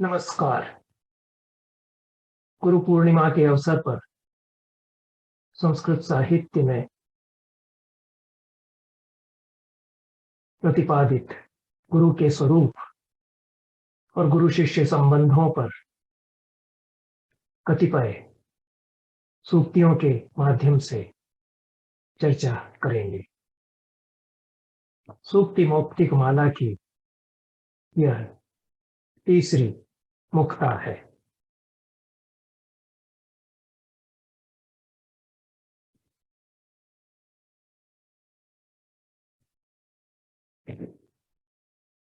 नमस्कार। गुरु पूर्णिमा के अवसर पर संस्कृत साहित्य में प्रतिपादित गुरु के स्वरूप और गुरु शिष्य संबंधों पर कतिपय सूक्तियों के माध्यम से चर्चा करेंगे। सूक्ति मौक्तिक माला की यह तीसरी मुक्ता है।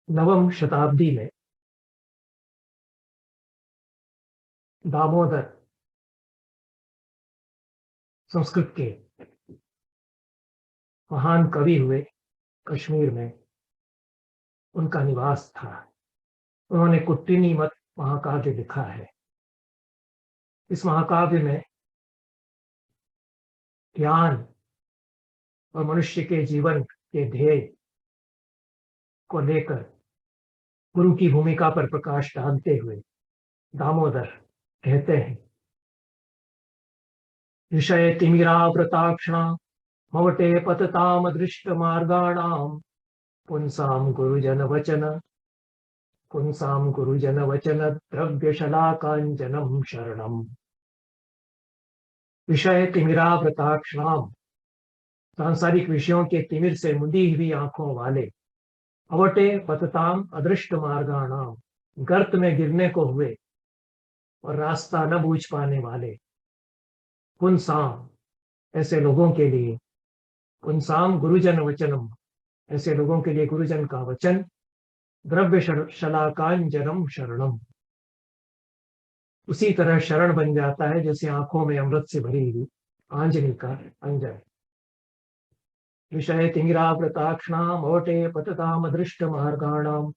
नवम शताब्दी में दामोदर संस्कृत के महान कवि हुए। कश्मीर में उनका निवास था। उन्होंने कुट्टिनीमत महाकाव्य लिखा है। इस महाकाव्य में ज्ञान और मनुष्य के जीवन के ध्येय को लेकर गुरु की भूमिका पर प्रकाश डालते हुए दामोदर कहते हैं, विषय तिमिरावृताक्षणा मवटे पतताम दृष्ट मार्गाणाम पुंसाम गुरुजन वचन द्रव्य शलाकांजनम शरणम। विषय तिमिरावृताक्षणाम, सांसारिक विषयों के तिमिर से मुंदी हुई आंखों वाले, अवटे पतताम अदृष्ट मार्गाणाम, गर्त में गिरने को हुए और रास्ता न बूझ पाने वाले, पुंसाम, ऐसे लोगों के लिए, पुंसाम गुरुजन वचनम, ऐसे लोगों के लिए गुरुजन का वचन, द्रव्य शलाकांजनम शरणम, उसी तरह शरण बन जाता है जैसे आंखों में अमृत से भरी हुई आंजनी का अंजन। विषय तिमिरावृताक्षणाम ओटे पतताम अदृष्ट मार्गाणाम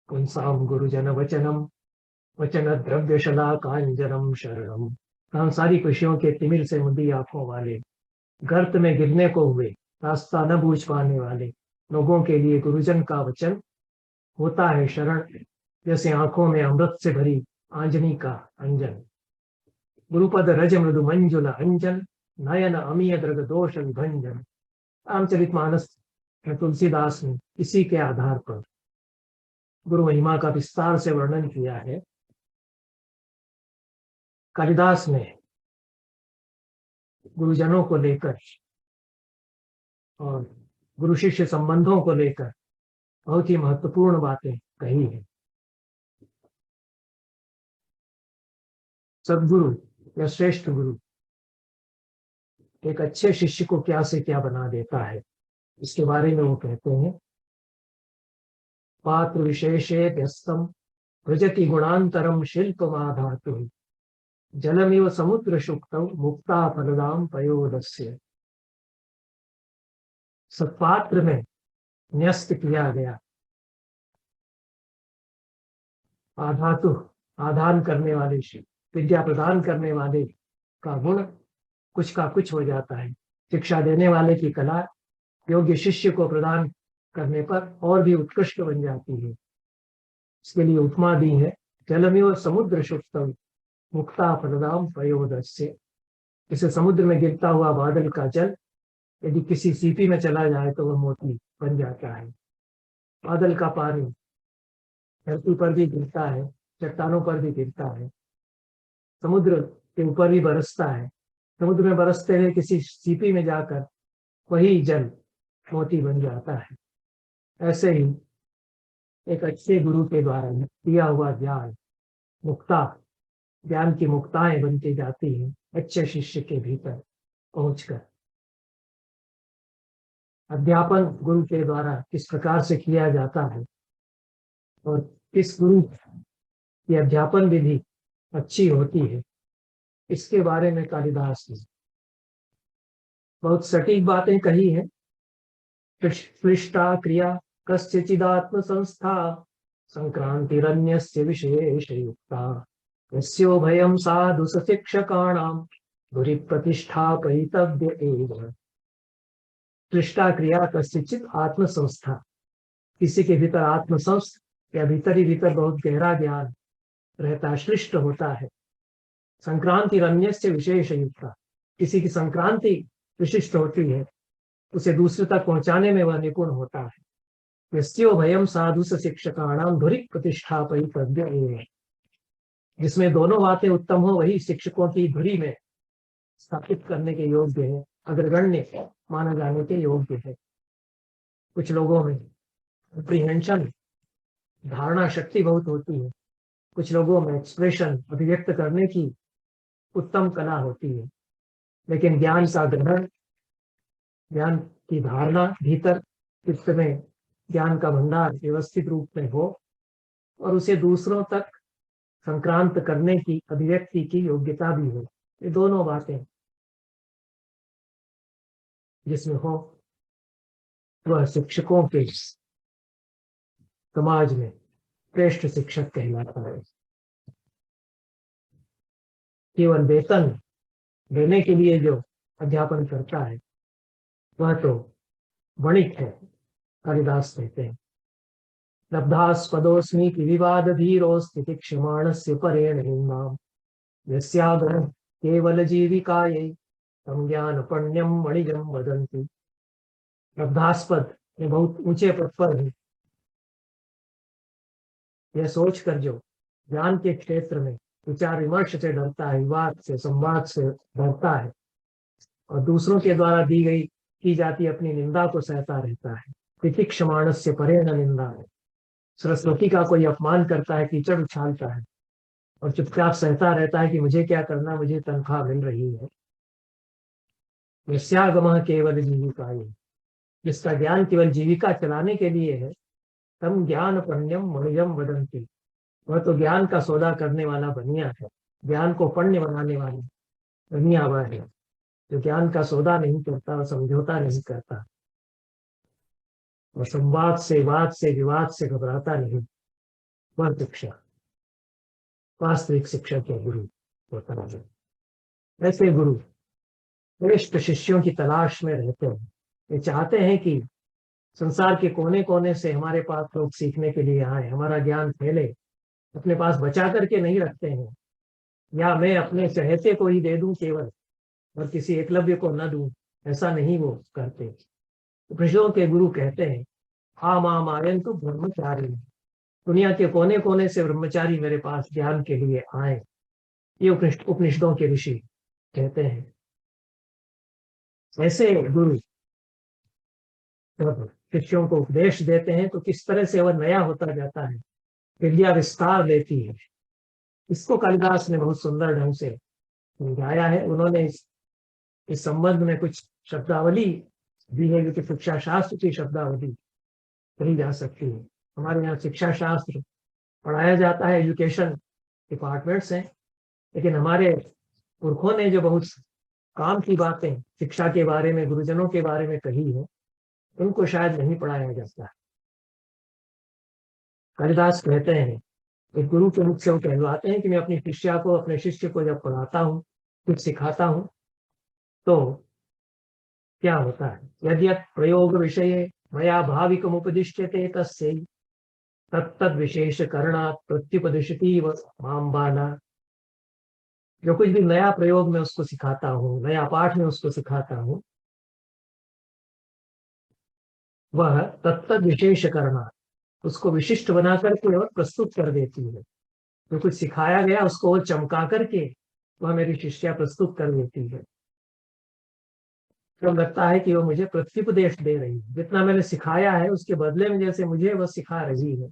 पुंसाम गुरुजन वचनम वचन द्रव्य शलाकांजनम शरणम। सांसारिक विषयों के तिमिर से मुंदी आंखों वाले, गर्त में गिरने को हुए, रास्ता न बूझ पाने वाले लोगों के लिए गुरुजन का वचन होता है शरण, जैसे आंखों में अमृत से भरी आंजनी का अंजन। गुरुपद रज मृदु मंजुल अंजन नयन अमीय दृग दोष विभंजन। रामचरितमानस में तुलसीदास ने इसी के आधार पर गुरु महिमा का विस्तार से वर्णन किया है। कालिदास ने गुरुजनों को लेकर और गुरु शिष्य संबंधों को लेकर बहुत ही महत्वपूर्ण बातें कही है। सद्गुरु या श्रेष्ठ गुरु एक अच्छे शिष्य को क्या से क्या बना देता है, इसके बारे में वो कहते हैं, पात्र विशेषे व्यस्तम भजति गुणांतरम शिल्पमाधातु जलमिव समुद्र शुक्तम मुक्ता फलदाम पयोदस्य। सत्पात्र में न्यस्त किया गया आधातु, आधान करने वाले, विद्या प्रदान करने वाले का गुण कुछ का कुछ हो जाता है। शिक्षा देने वाले की कला योग्य शिष्य को प्रदान करने पर और भी उत्कृष्ट बन जाती है। इसके लिए उपमा दी है, जलमिव समुद्र शुक्तम मुक्ता फलदाम पयोदस्य। इसे समुद्र में गिरता हुआ बादल का जल यदि किसी सीपी में चला जाए तो वह मोती बन जाता है। बादल का पानी धरती पर भी गिरता है, चट्टानों पर भी गिरता है, समुद्र के ऊपर भी बरसता है। समुद्र में बरसते हुए किसी सीपी में जाकर वही जल मोती बन जाता है। ऐसे ही एक अच्छे गुरु के द्वारा दिया हुआ ज्ञान मुक्ता, ज्ञान की मुक्ताएं बनती जाती हैं अच्छे शिष्य के भीतर पहुंचकर। अध्यापन गुरु के द्वारा किस प्रकार से किया जाता है और किस गुरु की अध्यापन विधि अच्छी होती है, इसके बारे में कालिदास ने बहुत सटीक बातें कही है। क्लिष्टा क्रिया कस्यचिदात्म संस्था संक्रांतिरन्यस्य विशेष युक्ता यस्योभयं साधु शिक्षकाणां गुरु प्रतिष्ठापयितव्य एव। क्लिष्टा क्रिया कस्यचित आत्म संस्था, किसी के भीतर आत्म संस्था या भीतर ही भीतर बहुत गहरा ज्ञान रहता, श्लिष्ट होता है। संक्रांति रम्य से विशेष युक्ता, किसी की संक्रांति विशिष्ट होती है, उसे दूसरे तक पहुंचाने में वह निपुण होता है। यस्यो भयम साधु शिक्षकाणाम धुरिक प्रतिष्ठापयितव्य एव, जिसमें दोनों बातें उत्तम हो वही शिक्षकों की धुरी में स्थापित करने के योग्य है, अग्रगण्य माना जाने के योग्य है। कुछ लोगों में कॉम्प्रिहेंशन, धारणा शक्ति बहुत होती है, कुछ लोगों में एक्सप्रेशन, अभिव्यक्त करने की उत्तम कला होती है, लेकिन ज्ञान का ग्रहण, ज्ञान की धारणा भीतर चित्त में ज्ञान का भंडार व्यवस्थित रूप में हो और उसे दूसरों तक संक्रांत करने की, अभिव्यक्ति की योग्यता भी हो, ये दोनों बातें जिसमें हो वह शिक्षकों के समाज में श्रेष्ठ शिक्षक कहलाता है। केवल वेतन देने के लिए जो अध्यापन करता है वह तो वणिक है। कालिदास कहते हैं, लब्धास्पदोस्मि विवाद धीरोस्ति तिक्षमाणस्य परेण हिम्नाम यस्याग्रह केवल जीविकायै तम ज्ञान पुण्यम मणिजम वदन्ति। लब्धास्पद, ये बहुत ऊंचे पद पर है। यह सोचकर जो ज्ञान के क्षेत्र में विचार विमर्श से डरता है, विवाद से, संवाद से डरता है और दूसरों के द्वारा दी गई की जाती अपनी निंदा को सहता रहता है। तितिक्षमाणस्य परेण निंदा है, सरस्वती का कोई अपमान करता है, कीचड़ उछालता है और चुपचाप सहता रहता है कि मुझे क्या करना, मुझे तनख्वाह मिल रही है। यस्यागमः केवल जीविकायै, जिसका ज्ञान केवल जीविका चलाने के लिए है, तम ज्ञान पुण्यम मणिजम वदन्ति, वह तो ज्ञान का सौदा करने वाला बनिया है, ज्ञान को पुण्य बनाने वाला बनिया वह है जो ज्ञान का सौदा नहीं करता और समझौता नहीं करता और संवाद से, वाद से, विवाद से घबराता नहीं। वह शिक्षक वास्तविक शिक्षक या गुरु होता है। ऐसे गुरु श्रेष्ठ शिष्यों की तलाश में रहते हैं। वे चाहते हैं कि संसार के कोने कोने से हमारे पास लोग सीखने के लिए आए, हमारा ज्ञान फैले। अपने पास बचा करके नहीं रखते हैं, या मैं अपने चहेते को ही दे दूं केवल और किसी एकलव्य को न दूं, ऐसा नहीं वो करते। उपनिषदों के गुरु कहते हैं, आम आयन्तु ब्रह्मचारी, दुनिया के कोने कोने से ब्रह्मचारी मेरे पास ज्ञान के लिए आए। ये उपनिषदों के ऋषि कहते हैं। ऐसे गुरु जब शिष्यों को उपदेश देते हैं तो किस तरह से वह नया होता जाता है, विद्या विस्तार लेती है। इसको कालिदास ने बहुत सुंदर ढंग से समझाया है। उन्होंने इस संबंध में कुछ शब्दावली दी है, जो कि शिक्षा शास्त्र की शब्दावली कही जा सकती है। हमारे यहाँ शिक्षा शास्त्र पढ़ाया जाता है, एजुकेशन डिपार्टमेंट्स हैं, लेकिन हमारे पुरखों ने जो बहुत काम की बातें शिक्षा के बारे में, गुरुजनों के बारे में कही है, उनको शायद नहीं पढ़ाया जाता है। कालिदास कहते हैं, एक गुरु के मुख से वो कहलवाते हैं कि मैं अपनी शिष्या को, अपने शिष्य को जब पढ़ाता हूँ, कुछ सिखाता हूँ, तो क्या होता है, यद्यत् प्रयोग विषये मया भाविकमुपदिश्यते तस्यै तत्तद् विशेष करणात् प्रत्युपदिशति मां बाला। जो कुछ भी नया प्रयोग में उसको सिखाता हूँ, नया पाठ में उसको सिखाता हूँ, वह तत्तद् विशेष करणात्, उसको विशिष्ट बना करके और प्रस्तुत कर देती है। जो कुछ सिखाया गया उसको और चमका करके वह मेरी शिष्या प्रस्तुत कर देती है। तो लगता है कि वो मुझे प्रत्युपदेश दे रही है, जितना मैंने सिखाया है उसके बदले में जैसे मुझे वह सिखा रही है।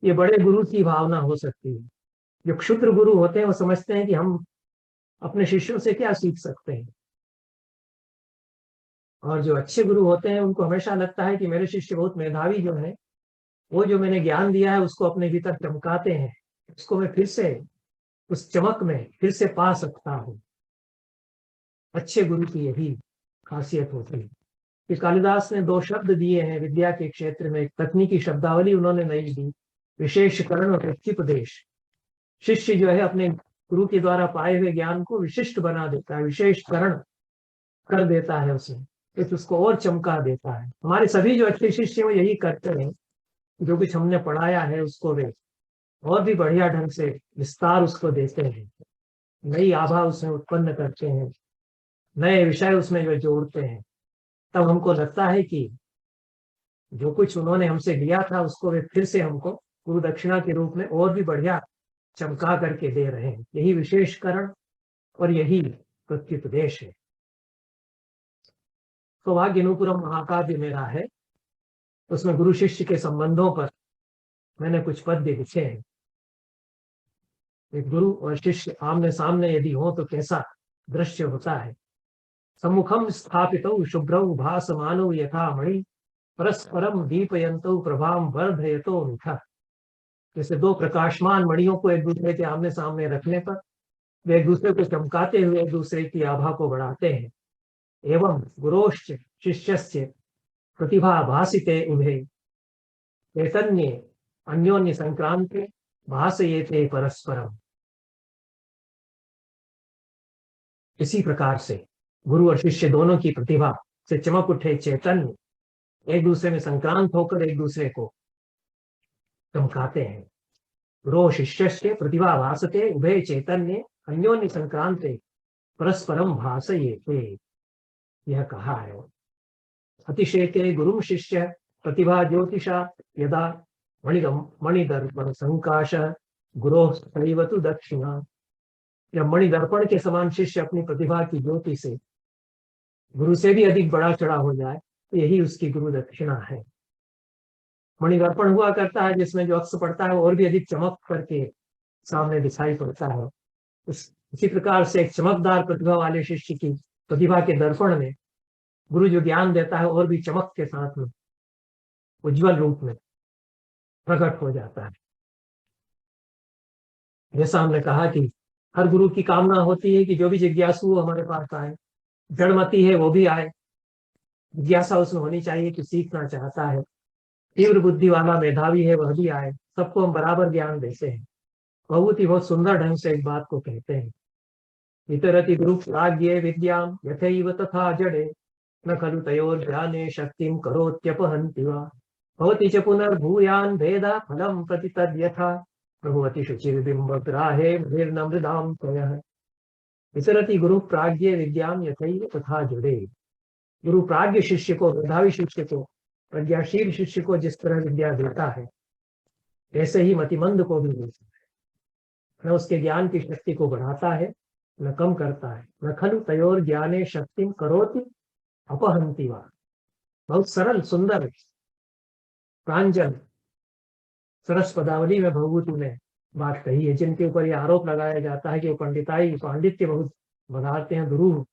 ये बड़े गुरु की भावना हो सकती है। जो क्षुद्र गुरु होते हैं वो समझते हैं कि हम अपने शिष्यों से क्या सीख सकते हैं, और जो अच्छे गुरु होते हैं उनको हमेशा लगता है कि मेरे शिष्य बहुत मेधावी जो है, वो जो मैंने ज्ञान दिया है उसको अपने भीतर चमकाते हैं, उसको मैं फिर से उस चमक में फिर से पा सकता हूँ। अच्छे गुरु की यही खासियत होती है। कि कालिदास ने दो शब्द दिए हैं विद्या के क्षेत्र में, एक तकनीकी शब्दावली उन्होंने नहीं दी, विशेषकरण और प्रत्युपदेश। शिष्य जो है अपने गुरु के द्वारा पाए हुए ज्ञान को विशिष्ट बना देता है, विशेषकरण कर देता है उसे, तो उसको और चमका देता है। हमारे सभी जो अच्छे शिष्य हैं वो यही करते हैं, जो कुछ हमने पढ़ाया है उसको वे और भी बढ़िया ढंग से विस्तार उसको देते हैं, नई आभा उसमें उत्पन्न करते हैं, नए विषय उसमें जो जोड़ते हैं, तब हमको लगता है कि जो कुछ उन्होंने हमसे लिया था उसको वे फिर से हमको गुरु दक्षिणा के रूप में और भी बढ़िया चमका करके दे रहे हैं। यही विशेषकरण और यही प्रत्युपदेश है। सौभाग्य अनुपुरम महाकाव्य मेरा है, उसमें गुरु शिष्य के संबंधों पर मैंने कुछ पद्य लिखे हैं। एक गुरु और शिष्य आमने सामने यदि हो तो कैसा दृश्य होता है। सम्मुखम स्थापितौ शुभ्रौ भासमानौ यथा मणि परस्परम दीपयन्तौ प्रभाम वर्धयतो मिथा। जैसे दो प्रकाशमान मणियों को एक दूसरे के आमने सामने रखने पर वे एक दूसरे को चमकाते हुए एक दूसरे की आभा को बढ़ाते हैं। एवं गुरोश्च शिष्यस्य प्रतिभा भासिते उभे चैतन्य अन्योन्य संक्रांति भासयेते परस्परम। इसी प्रकार से गुरु और शिष्य दोनों की प्रतिभा से चमक उठे चैतन्य एक दूसरे में संक्रांत होकर एक दूसरे को चमकाते हैं। गुरो शिष्यस्य प्रतिभा भासते उभे चैतन्य अन्योन्य संक्रांते परस्परम भासयेते, यह कहा है। अतिशेते गुरुम शिष्य प्रतिभा ज्योतिषा यदा मणिदर्पण संकाश गुरो सैवतु दक्षिणा। जब मणिदर्पण के समान शिष्य अपनी प्रतिभा की ज्योति से गुरु से भी अधिक बड़ा चढ़ा हो जाए तो यही उसकी गुरु दक्षिणा है। मणिदर्पण हुआ करता है जिसमें जो अक्स पड़ता है और भी अधिक चमक करके सामने दिखाई पड़ता है। इसी प्रकार से एक चमकदार प्रतिभा वाले शिष्य की प्रतिभा के दर्पण में गुरु जो ज्ञान देता है और भी चमक के साथ में उज्जवल रूप में प्रकट हो जाता है। जैसा हमने कहा कि हर गुरु की कामना होती है कि जो भी जिज्ञासु हमारे पास आए, जड़मती है वो भी आए, जिज्ञासा उसमें होनी चाहिए कि सीखना चाहता है, तीव्र बुद्धि वाला मेधावी है वह भी आए, सबको हम बराबर ज्ञान देते हैं। बहुत सुंदर ढंग से एक बात को कहते हैं, इतरति गुरु प्राज्ञे विद्याम यथैव तथा जड़े न खलु तयोर्ज्ञाने शक्तिं करोत्यपहन्ति वा भवति च पुनर्भूयान् भेदा फलं प्रति तद्यथा प्रभवति शुचिर्बिम्बग्राहे मृदां तयः। वितरति गुरु प्राज्ञे विद्याम यथैव तथा जड़े। गुरु प्राज्ञ शिष्य को, मेधावी शिष्य को, प्रज्ञाशील शिष्य को जिस तरह विद्या देता है ऐसे ही मतिमंद को भी देता है। न उसके ज्ञान की शक्ति को बढ़ाता है न कम करता है। न खलु तयोर ज्ञाने शक्तिं करोति अपहन्ति वा। बहुत सरल सुंदर प्रांजल सरस पदावली में भगवतु ने बात कही है, जिनके ऊपर यह आरोप लगाया जाता है कि वो पांडित्य बहुत बढ़ाते हैं, दुरूह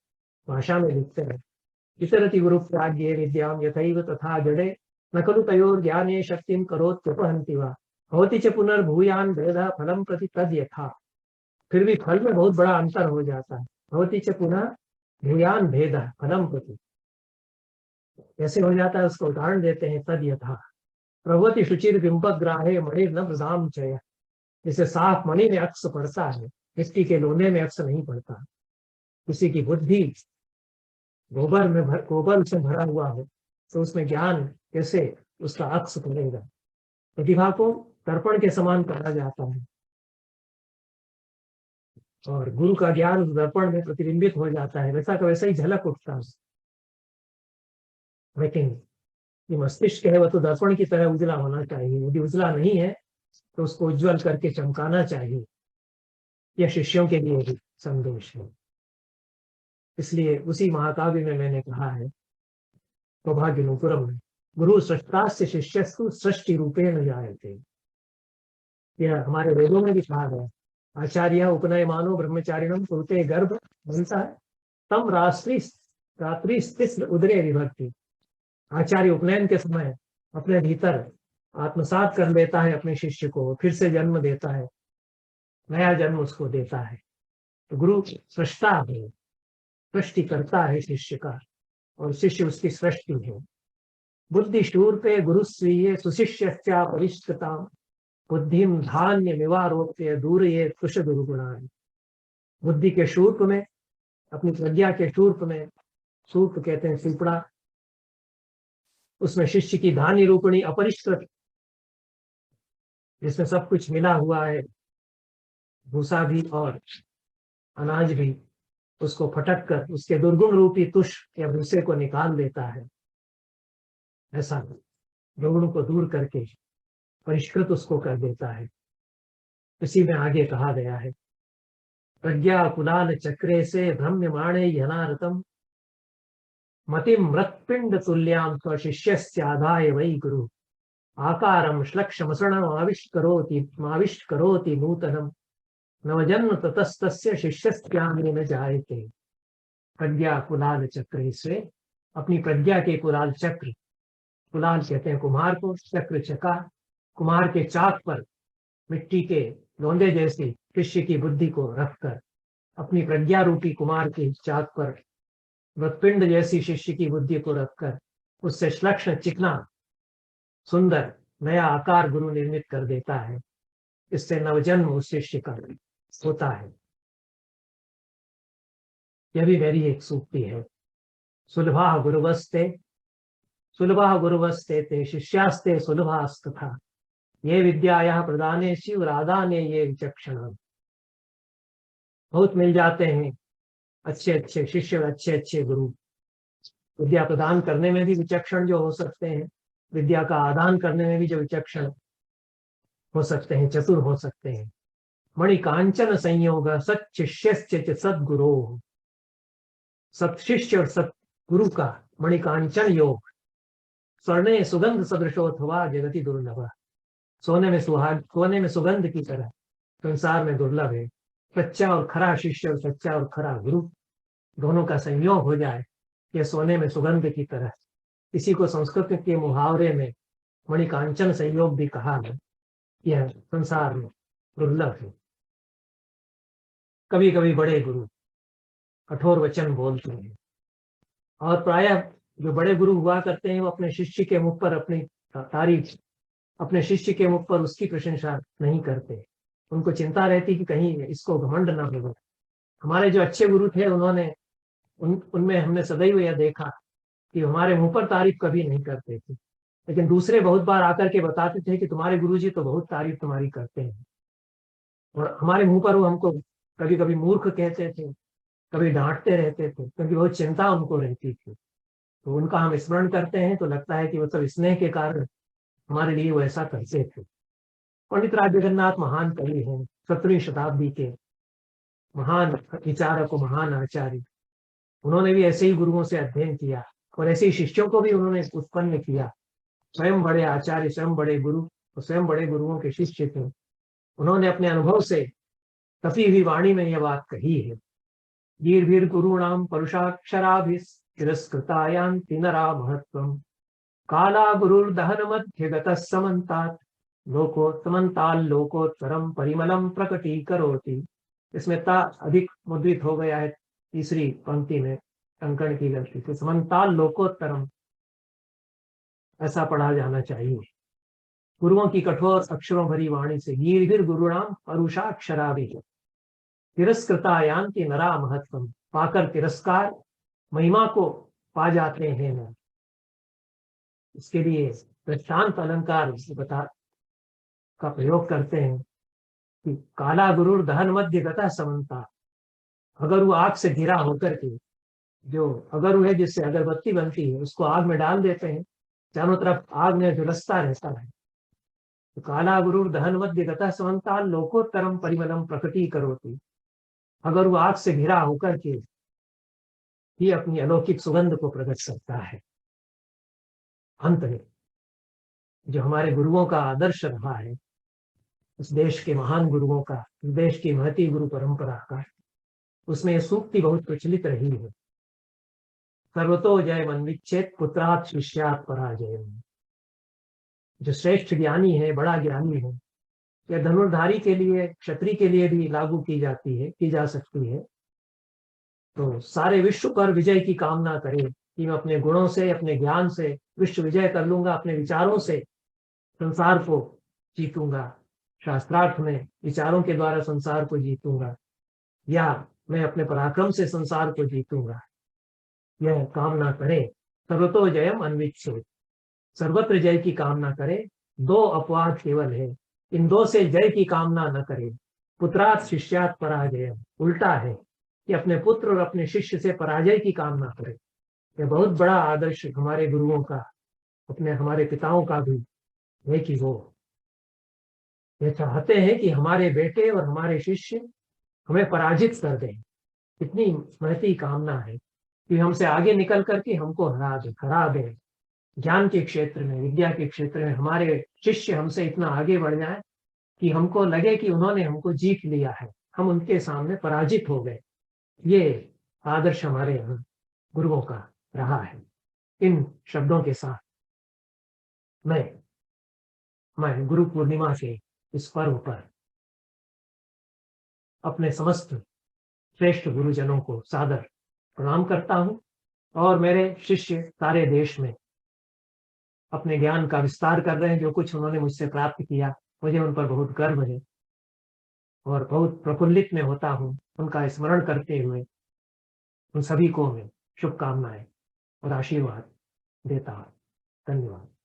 भाषा में लिखते हैं। इतरति गुरु प्राज्ञे विद्याम यथैव तथा जड़े न खलु तयोर ज्ञाने शक्तिं करोत्यपहन्ति वा भवति च पुनर्भूयान् भेदः फलं प्रति तद्यथा। फिर भी फल में बहुत बड़ा अंतर हो जाता है। भवति च पुनः भूयान् भेदः फलं प्रति, कैसे हो जाता है उसको उदाहरण देते हैं। तद्यथा प्रभवति शुचिर बिंबग्राहे मणिर न मृदाम चय। जैसे साफ मणि में अक्स पड़ता है, मिट्टी के लोने में अक्स नहीं पड़ता। किसी की बुद्धि गोबर से भरा हुआ हो तो उसमें ज्ञान कैसे उसका अक्स पड़ेगा। प्रतिभा को दर्पण के समान कहा जाता है और गुरु का ज्ञान उस दर्पण में प्रतिबिंबित हो जाता है, वैसा का वैसा ही झलक उठता है। लेकिन ये मस्तिष्क है वह तो दर्पण की तरह उजला होना चाहिए, यदि उजला नहीं है तो उसको उज्जवल करके चमकाना चाहिए। यह शिष्यों के लिए भी संदेश है। इसलिए उसी महाकाव्य में मैंने कहा है सौभाग्य अनुपुरम में, गुरु सृष्टास्य शिष्यस्तु सृष्टि रूपेण जायते। यह हमारे वेदों में भी कहा गया, आचार्य उपनयमानो ब्रह्मचारिणम कुरुते गर्भ बनता है तम रात्रि उदरे विभक्ति। आचार्य उपनयन के समय अपने भीतर आत्मसात कर लेता है अपने शिष्य को, फिर से जन्म देता है, नया जन्म उसको देता है। तो गुरु सृष्टा है, सृष्टि करता है शिष्य का और शिष्य उसकी सृष्टि है। बुद्धि शूर्पे गुरु स्वीय सुशिष्यश्चा परिष्कृता बुद्धिम धान्य निवारोप्य दूर ये कुश दुर्गुणान। बुद्धि के शूर्प में, अपनी प्रज्ञा के शूर्प में, शूर्प कहते हैं सिपड़ा, उसमें शिष्य की धान्य रूपणी अपरिष्कृत जिसमें सब कुछ मिला हुआ है, भूसा भी और अनाज भी, उसको फटक कर उसके दुर्गुण रूपी तुष या भूसे को निकाल देता है। ऐसा दुर्गुण को दूर करके परिष्कृत उसको कर देता है। इसी में आगे कहा गया है, प्रज्ञा कुलाल चक्रे से भ्रम्यमाणे यनारतम मतिम मृत्पिंड तुल्याम स्वशिष्यस्याधाय वै गुरु आकारं श्लक्ष्मसृणमाविष्करोति नूतनम नवजन्म ततस्तस्य शिष्यस्यामेन जायते। प्रज्ञा कुलाल चक्र से, अपनी प्रज्ञा के कुलाल चक्र, कुलाल कहते हैं कुम्हार को, चक्र चका, कुम्हार के चाक पर मिट्टी के लोंदे जैसी शिष्य की बुद्धि को रखकर, अपनी प्रज्ञा रूपी कुमार के चाक पर मृत्पिंड जैसी शिष्य की बुद्धि को रखकर उससे श्लक्ष्ण चिकना सुंदर नया आकार गुरु निर्मित कर देता है। इससे नवजन्म उस शिष्य का होता है। यह भी मेरी एक सूक्ति है। सुलभा गुरुवस्ते ते शिष्यास्ते सुलभास्तथा ये विद्यायाः प्रदाने शिवरादाने ये विचक्षण। बहुत मिल जाते हैं अच्छे अच्छे शिष्य, अच्छे अच्छे गुरु, विद्या प्रदान करने में भी विचक्षण जो हो सकते हैं, विद्या का आदान करने में भी जो विचक्षण हो सकते हैं, चतुर हो सकते हैं। मणिकांचन संयोग सत्शिष्य सद्गुरो, सत्शिष्य और सतगुरु का मणिकांचन योग, स्वर्णे सुगंध सदृशोथवा जगति दुर्लभ, सोने में सुगंध की तरह संसार में दुर्लभ है। सच्चा और खरा शिष्य और सच्चा और खरा गुरु दोनों का संयोग हो जाए, यह सोने में सुगंध की तरह। इसी को संस्कृत के मुहावरे में मणिकांचन संयोग भी कहा है। यह संसार में दुर्लभ है। कभी कभी बड़े गुरु कठोर वचन बोलते हैं, और प्रायः जो बड़े गुरु हुआ करते हैं वो अपने शिष्य के मुख पर अपनी तारीफ, अपने शिष्य के मुख पर उसकी प्रशंसा नहीं करते। उनको चिंता रहती कि कहीं इसको घमंड ना हो। हमारे जो अच्छे गुरु थे उन्होंने उनमें हमने सदैव यह देखा कि हमारे मुंह पर तारीफ कभी नहीं करते थे, लेकिन दूसरे बहुत बार आकर के बताते थे कि तुम्हारे गुरुजी तो बहुत तारीफ तुम्हारी करते हैं। और हमारे मुंह पर वो हमको कभी कभी मूर्ख कहते थे, कभी डांटते रहते थे, क्योंकि बहुत चिंता उनको रहती थी। तो उनका हम स्मरण करते हैं तो लगता है कि वो सब स्नेह के कारण हमारे लिए वो ऐसा करते थे। पंडित राज जगन्नाथ महान कवि हैं, 17वीं शताब्दी के महान विचारक, महान आचार्य। उन्होंने भी ऐसे ही गुरुओं से अध्ययन किया और ऐसे ही शिष्यों को भी उन्होंने उत्पन्न किया। स्वयं बड़े आचार्य, स्वयं बड़े गुरु और स्वयं बड़े गुरुओं के शिष्य थे। उन्होंने अपने अनुभव से कफी हुई वाणी में यह बात कही है, गीर्भिर गुरुणाम परुषाक्षराभिस तिरस्कृतायान्ति नरा महत्वम काला गुरुर्दहन मध्य गतः समन्तात् लोकोत्तरम परिमलम प्रकटीकरोति। इसमें ता अधिक मुद्रित हो गया है तीसरी पंक्ति में, अंकन की गलती से समन्ताल लोकोत्तरम ऐसा पढ़ा जाना चाहिए। गुरुओं की कठोर अक्षरों भरी वाणी से, गीर्भिर गुरुणाम परुषाक्षराभिः तिरस्कृतायान्ति नरा महत्वम, पाकर तिरस्कार महिमा को पा जाते हैं न। इसके लिए दृष्टांत अलंकार का प्रयोग करते हैं कि काला गुरुर दहन मध्य गतः समन्ता, अगरु आग से घिरा होकर के, जो अगरु है जिससे अगरबत्ती बनती है उसको आग में डाल देते हैं, चारों तरफ आग में झुलसता रहता है। तो काला गुरुर दहन मध्य गतः समन्ता लोकोत्तरम परिमलम प्रकटीकरोति, अगर वो आग से घिरा होकर के ही अपनी अलौकिक सुगंध को प्रकट करता है। अंत में जो हमारे गुरुओं का आदर्श रहा है, उस देश के महान गुरुओं का, देश की महती गुरु परंपरा का, उसमें यह सूक्ति बहुत प्रचलित रही है, सर्वतो जय मन्विच्छेद पुत्रात् शिष्यात् पराजय। जो श्रेष्ठ ज्ञानी है, बड़ा ज्ञानी है, या धनुर्धारी के लिए, क्षत्रिय के लिए भी लागू की जा सकती है। तो सारे विश्व पर विजय की कामना करे कि मैं अपने गुणों से, अपने ज्ञान से विश्व विजय कर लूंगा, अपने विचारों से संसार को जीतूंगा, शास्त्रार्थ में विचारों के द्वारा संसार को जीतूंगा, या मैं अपने पराक्रम से संसार को जीतूंगा, यह कामना करे। सर्वतो जयम अन्विच्छेद, सर्वत्र जय की कामना करे। दो अपवाद केवल है, इन दो से जय की कामना न करे, पुत्रात् शिष्यात् पराजय। उल्टा है कि अपने पुत्र और अपने शिष्य से पराजय की कामना करे। यह बहुत बड़ा आदर्श हमारे गुरुओं का, अपने हमारे पिताओं का भी है कि वो ये चाहते हैं कि हमारे बेटे और हमारे शिष्य हमें पराजित कर दें। इतनी महती कामना है कि हमसे आगे निकल करके हमको हरा दें। ज्ञान के क्षेत्र में, विद्या के क्षेत्र में हमारे शिष्य हमसे इतना आगे बढ़ जाए कि हमको लगे कि उन्होंने हमको जीत लिया है, हम उनके सामने पराजित हो गए। ये आदर्श हमारे यहाँ गुरुओं का रहा है। इन शब्दों के साथ मैं गुरु पूर्णिमा के इस पर्व पर अपने समस्त श्रेष्ठ गुरुजनों को सादर प्रणाम करता हूँ और मेरे शिष्य सारे देश में अपने ज्ञान का विस्तार कर रहे हैं। जो कुछ उन्होंने मुझसे प्राप्त किया, मुझे उन पर बहुत गर्व है और बहुत प्रफुल्लित में होता हूँ उनका स्मरण करते हुए। उन सभी को मैं शुभकामनाएं और आशीर्वाद देता हूँ। धन्यवाद।